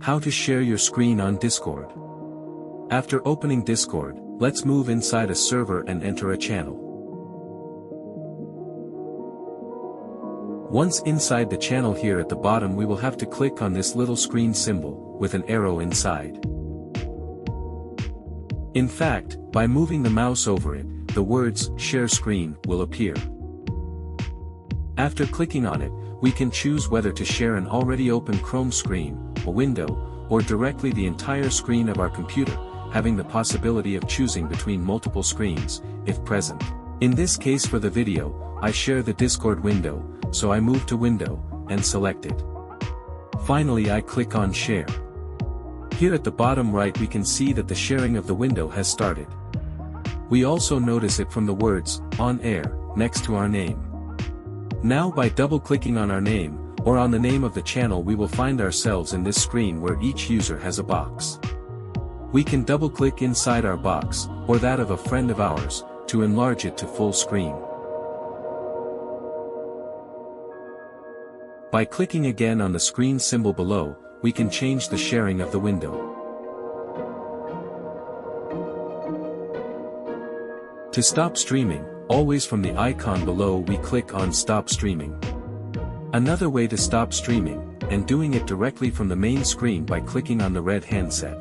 How to share your screen on Discord. After opening Discord, let's move inside a server and enter a channel. Once inside the channel, here at the bottom we will have to click on this little screen symbol, with an arrow inside. In fact, by moving the mouse over it, the words "Share Screen" will appear. After clicking on it, we can choose whether to share an already open Chrome screen, a window, or directly the entire screen of our computer, having the possibility of choosing between multiple screens, if present. In this case, for the video, I share the Discord window, so I move to Window, and select it. Finally, I click on Share. Here at the bottom right we can see that the sharing of the window has started. We also notice it from the words, "On Air," next to our name. Now by double-clicking on our name, or on the name of the channel, we will find ourselves in this screen where each user has a box. We can double-click inside our box, or that of a friend of ours, to enlarge it to full screen. By clicking again on the screen symbol below, we can change the sharing of the window. To stop streaming, always from the icon below we click on Stop Streaming. Another way to stop streaming, and doing it directly from the main screen by clicking on the red handset.